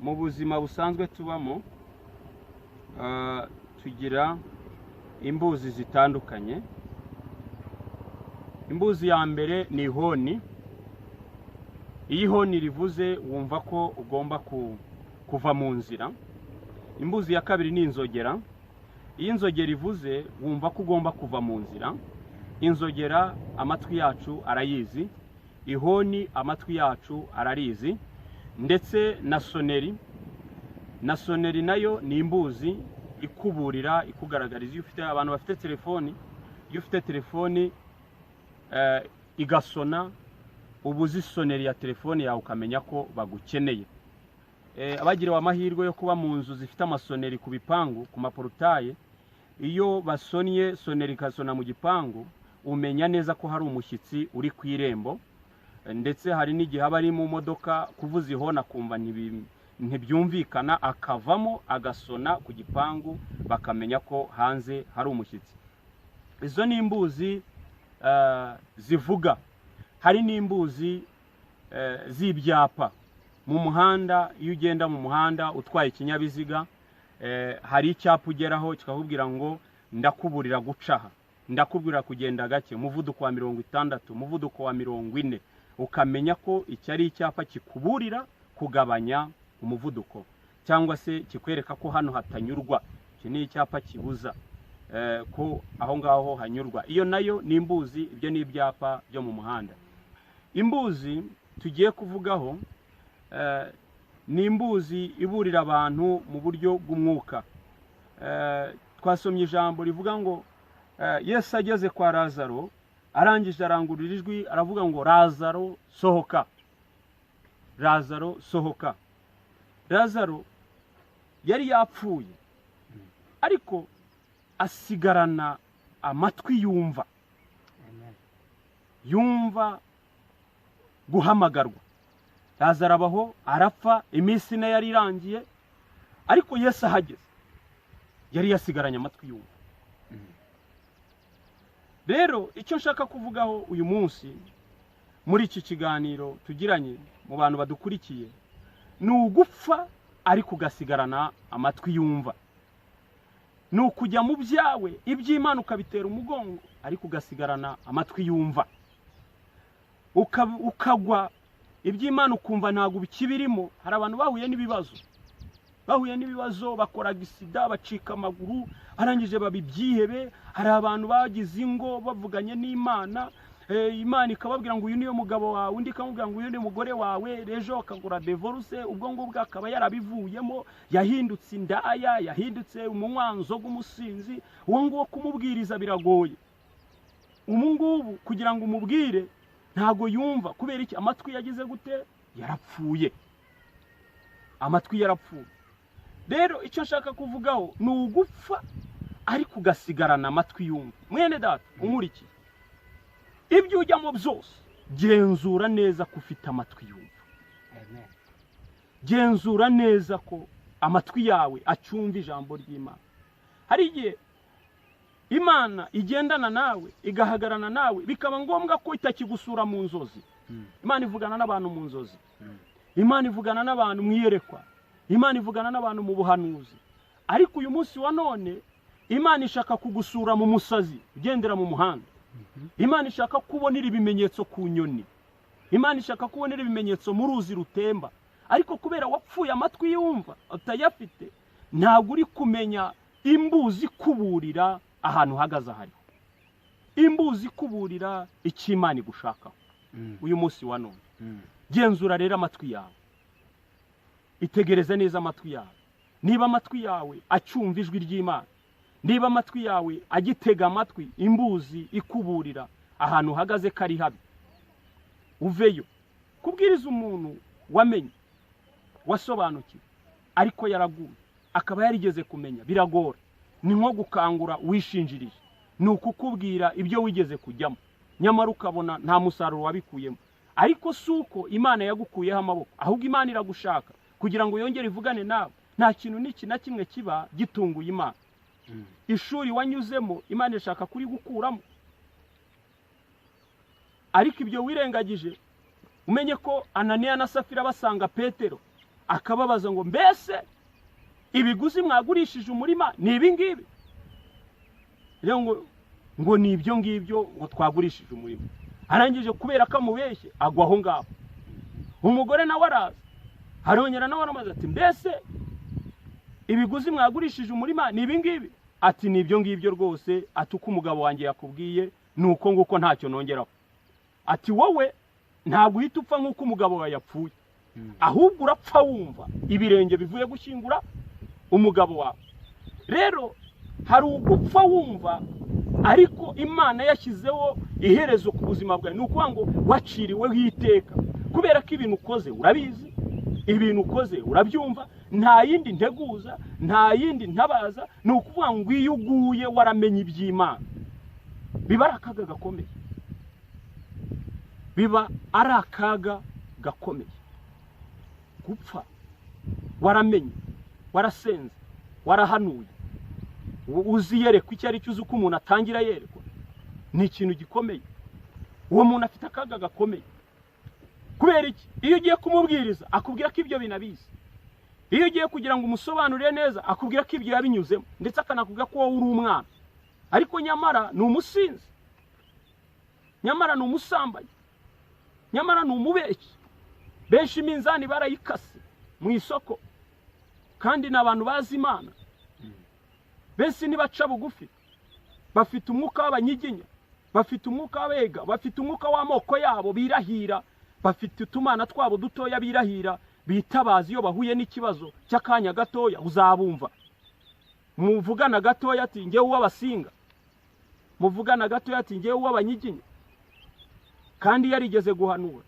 mu buzima busanzwe tubamo tugira imbuzi zitandukanye. Imbuzi ya mbere ni ihoni. Iyo ihoni rivuze wumva ko ugomba kuva mu nzira. Imbuzi ya kabiri ni inzogera. Iyo inzogera ivuze wumva ko ugomba kuva mu nzira. Inzogera amatwi yacu arayizi, ihoni amatwi yacu ararizi, ndetse na soneri. Na soneri nayo ni imbuzi ikuburira, ikugaragariza. Iyo ufite abantu bafite telefoni, iyo ufite telefoni igasona, ubuzi soneri ya telefoni yawe ukamenya ko bagukeneye. Abagiriwe amahirwe yo kuba mu nzu zifite amasoneri ku bipangu, ku maporutaye, iyo basonye soneri ikasona mu gipangu, umenya neza ko hari umushyitsi uri ku irembo. Ndetse hari n'igihe aba ari mu modoka kuvuza ihona kumva ntibyumvikana, akavamo agasona ku gipangu bakamenya ko hanze hari umushyitsi. Izo ni imbuzi zivuga. Hari n'imbuzi z'ibyapa mu muhanda. Iyo ugenda mu muhanda utwaye ikinyabiziga, hari icyapa ugeraho kikakubwira ngo ndakuburira gucaha, ndakubwira kugenda gake, umuvuduko wa 60, umuvuduko wa 40, ukamenya ko iki ari icyapa kikuburira kugabanya umuvuduko, cyangwa se kikwereka ko hano hatanyurwa. Iki ni icyapa kibuza ko aho ngaho hanyurwa. Iyo nayo ni imbuzi. Ibyo ni ibyapa byo mu muhanda. Imbuzi tugiye kuvugaho ni imbuzi iburira abantu mu buryo bw'umwuka. Twasomye ijambo rivuga ngo Yesu ageze kwa Lazaro, arangije arangurura ijwi aravuga ngo Lazaro sohoka, Lazaro sohoka. Lazaro yari yapfuye, ariko asigarana amatwi yumva, yumva guhamagarwa. Lazaro abaho arapfa, iminsi ne yari irangiye, ariko Yesu ahageze yari yasigaranye amatwi yumva. Rero icyo nshaka kuvugaho uyu munsi muri iki kiganiro tugiranye mu bantu badukurikiye, ni ugupfa ariko ugasigarana amatwi yumva. Ni ukujya mu byawe iby'Imana ukabitera umugongo, ariko ugasigarana amatwi yumva. Ukagwa iby'Imana ukumva ntabwo bikibirimo. Hari abantu bahuye n'ibibazo, bakora gisida, bacika amaguru, arangije babibyihebe. Hari abantu bagize ingo bavuganye n'Imana, Imana ikababwira ngo uyu niyo mugabo wawe, undi ikamubwira ngo uyu ni umugore wawe, rejo akagura divorce, ubwo ngubwo akaba yarabivuyemo, yahindutse indaya, yahindutse umunywanzoga, umusinzi. Uwo nguwo kumubwiriza biragoye. Ngubu kugira ngo umubwire ntago yumva. Kubera iki? Amatwi yagize gute? Yarapfuye. Amatwi yarapfuye. Rero icyo nshaka kuvugaho ni ugupfa ariko ugasigarana amatwi yumva. Mwene data unkurikiye, ibyo ujyamo byose genzura neza ko ufite amatwi yumva. Amen. Genzura neza ko amatwi yawe acyumva ijambo ry'Imana. Hari igihe Imana igendana nawe, igahagarana nawe, bikaba ngombwa ko itakigusura mu nzozi. Imana ivugana n'abantu mu nzozi, Imana ivugana n'abantu mu iyerekwa, Imana ivugana n'abantu mu buhanuzi. Ariko uyu munsi wa none Imana ishaka kugusura mu musazi ugendera mu muhanda. Imana ishaka kubonera ibimenyetso ku nyoni, Imana ishaka kubonera ibimenyetso mu ruzi rutemba. Ariko kubera wapfuye amatwi yumva utayafite, ntabwo uri kumenya imbuzi kuburira ahantu uhagaze ahari, imbuzi kuburira icyo Imana igushakaho uyu munsi wa none. Genzura rero amatwi yawe, itegereze neza amatwi yawe. Niba amatwi yawe acyumva ijwi ry'Imana, niba amatwi yawe agitega amatwi imbuzi ikuburira ahantu uhagaze kari habi, uveyo. Kubwiriza umuntu wamenye, wasobanukiwe, ariko yaraguye, akaba yarigeze kumenya, biragora. Ni nko gukangura wishinjirije, ni ukukubwira ibyo wigeze kujyamo, nyamara ukabona nta musaruro wabikuyemo. Ariko suko Imana yagukuyeho amaboko, ahubwo Imana iragushaka kugira ngo yongere ivugane nawe. Nta kintu n'iki na kimwe kiba gitunguye Imana. Ishuri wanyuzemo Imana ishaka kuri gukuramo, ariko ibyo wirengagije. Umenye ko Ananiya na Safira basanga Petero akababaza ngo mbese ibiguzi mwagurishije umurima ni ibi ngibi, rero ngo ni ibyo ngibyo ngo twagurishije umurima. Arangije kubera ko amubeshye agwa aho ngaho. Umugore nawe araza arongera nawe aramaze ati mbese ibiguzi mwagurishije umurima ni ibi ngibi, ati ni ibyo ngibyo rwose, ati uko umugabo wanjye yakubwiye nuko nguko ntacyo nongeraho. Ati wowe ntabwo uhita upfa nk'uko umugabo wawe yapfuye, ahubwo urapfa wumva ibirenge bivuye gushyingura umugabo wawe. Rero hari ugupfa wumva ariko Imana yashyizeho iherezo ku buzima bwawe, nukuvuga ngo waciriweho iteka kubera ko ibintu ukoze urabizi, ibintu ukoze urabyumva, nta yindi nteguza, nta yindi ntabaza. Ni ukuvuga ngo iyo uguye waramenye iby'Imana, biba ari akaga gakomeye, biba ari akaga gakomeye. Gupfa waramenye, warasenze, warahanuye, uzi yerekwa icyo ari cyo, uzi uko umuntu atangira yerekwa, ni ikintu gikomeye. Uwo muntu afite akaga gakomeye. Kubera iki? Iyo ugiye kumubwiriza akubwira ko ibyo binabizi, iyo ugiye kugira ngo umusobanurire neza akubwira ko ibyo yabinyuzemo, ndetse akanakubwira ko wowe uri umwana, ariko nyamara ni umusinzi, nyamara ni umusambanyi, nyamara ni umubeshyi. Benshi iminzani barayikase mu isoko, kandi n'abantu bazi Imana. Benshi ntibaca bugufi, bafite umwuka w'abanyiginya, bafite umwuka w'abega, bafite umwuka w'amoko yabo birahira, bafite utumana twabo dutoya birahira, bitabaza iyo bahuye n'ikibazo cy'akanya gatoya. Uzabumva muvugana gatoya ati ngewe uw'abasinga, muvugana gatoya ati ngewe uw'abanyiginya, kandi yarigeze guhanura.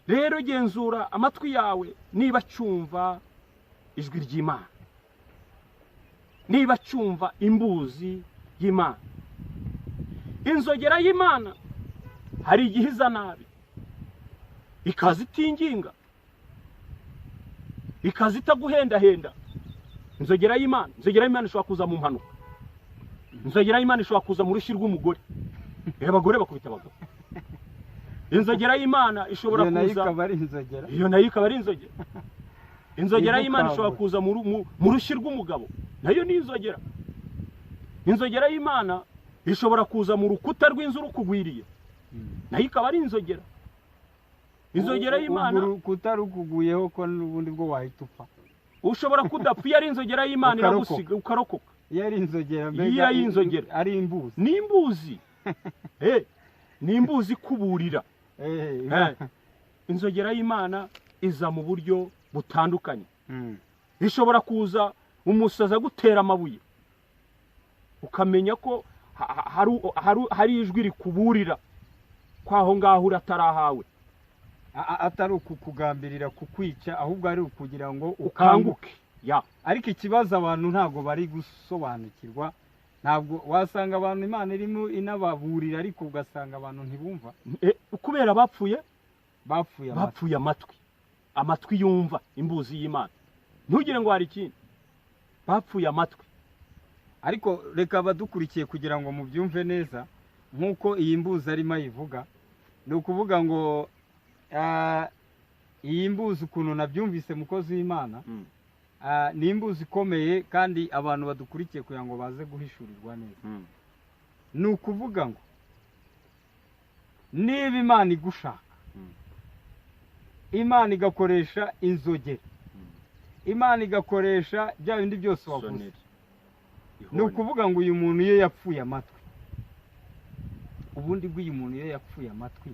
Rero genzura amatwi yawe niba cyumva ijwi ry'Imana, niba cyumva imbuzi y'Imana. Inzogera y'Imana hari igihe iza nabi, ikaza itinginga, ikaza itaguhendahenda. Inzogera y'Imana ishobora kuza mu mpanuka, inzogera y'Imana ishobora kuza mu rushyi rw'umugore, abagore bakubita abagabo. Inzogera y'Imana ishobora kuza, iyo nayo ikaba ari inzogera. Inzogera y'Imana ishobora kuza mu rushyi rw'umugabo, nayo ni inzogera. Inzogera y'Imana ishobora kuza mu rukuta rw'inzu rukugwiriye, nayo ikaba ari inzogera. Inzogera y'Imana urukuta rukuguyeho ko n'ubundi bwo wahita upfa, ushobora kudapfa. Iyo ari inzogera y'Imana iragusiga ukarokoka. Iyo ari inzogera mbega ari imbuzi, ni imbuzi. Ni imbuzi kuburira. Inzogera y'Imana iza mu buryo butandukanye. Ishobora kuza umusaza gutera amabuye, ukamenya ko hari ijwi rikuburira kwaho ngaho uratarahawe, atari ukukugambirira kukwica, ahubwo ari ukugira ngo ukanguke. Ariko ikibazo abantu ntabwo bari gusobanukirwa, ntabwo wasanga abantu Imana irimo inababurira, ariko ugasanga abantu ntibumva, kubera bapfuye amatwi yumva imbuzi y'Imana. Ntugire ngo hari ikindi, bapfuye amatwi. Ariko reka abadukurikiye kugira ngo mubyumve neza, nk'uko iyi mbuzi arimo ayivuga, ni ukuvuga ngo iyi mbuzi ukuntu nabyumvise mukozi w'Imana, ni imbuzi ikomeye, kandi abantu badukurikiye kugira ngo baze guhishurirwa neza. Ni ukuvuga ngo niba Imana igushaka, Imana igakoresha inzogera, Imana igakoresha bya bindi byose wavuze, ni ukuvuga ngo uyu muntu iyo yapfuye amatwi, ubundi bw'uyu muntu iyo yapfuye amatwi,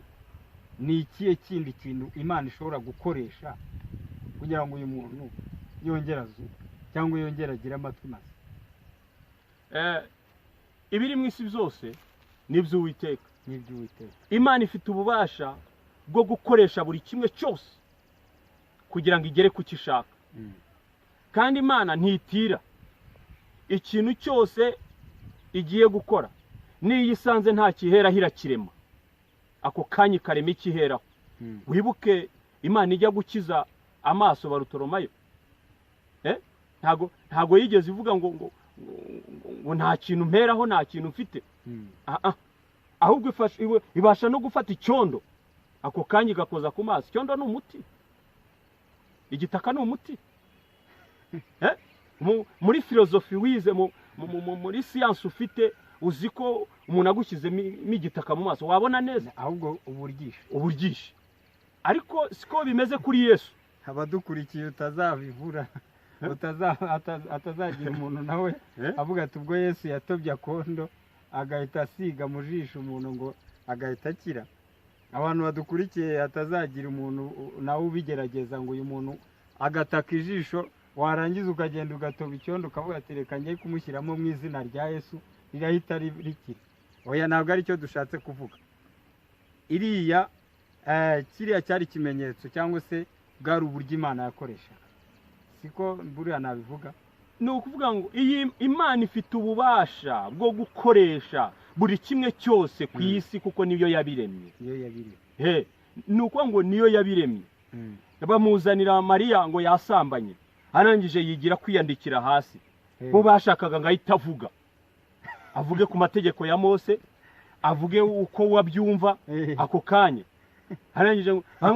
ni ikihe kindi kintu Imana ishobora gukoresha kugira ngo uyu muntu yongere azuke cyangwa yongere agire amatwi maze? Ibiri mu isi byose ni iby'Uwiteka. Imana ifite ububasha bwo gukoresha buri kimwe cyose kugira ngo igere ku cyo ishaka. Kandi Imana ntitira. Ikintu cyose igiye gukora, niyo isanze nta kiheraho irakirema, ako kanya ikarema ikiheraho. Wibuke Imana ijya gukiza amaso Barutolomayo, ntago yigeze ivuga ngo nta kintu mperaho, nta kintu mfite. Ahubwo ibasha no gufata icyondo, ako kanya igakoza ku maso. Icyondo ni umuti. igitaka ni umuti. Muri filozofi wize, muri siyansi ufite, uzi ko umuntu agushyizemo igitaka mu maso wabona neza, ahubwo uburgishe. Ariko siko bimeze kuri Yesu. Abadukurikiye utazabivura, atazagira umuntu nawe avuga ati ubwo Yesu yatobye akondo agahita asiga mu jisho umuntu ngo agahita akira. Abantu badukurikiye atazagira umuntu nawe ubigerageza ngo uyu muntu agataka ijisho warangiza ukagenda ugatoba icyondo ukavuga ati reka ngiye kumushyiramo mu izina rya Yesu rirahita rikira. Oya, ntabwo ari cyo dushatse kuvuga. Iriya kiriya cyari ikimenyetso cyangwa se bwari uburyo Imana yakoreshaga, siko buriya nabivuga. Ni ukuvuga ngo iyi Imana ifite ububasha bwo gukoresha buri kimwe cyose ku isi kuko niyo yabiremye. Ni ukuvuga ngo niyo yabiremye. Bamuzanira Mariya ngo yasambanye, arangije yigira kwiyandikira hasi. Bo bashakaga ngo ahita avuga, avuge ku mategeko ya Mose, avuge uko wabyumva ako kanya. Arangije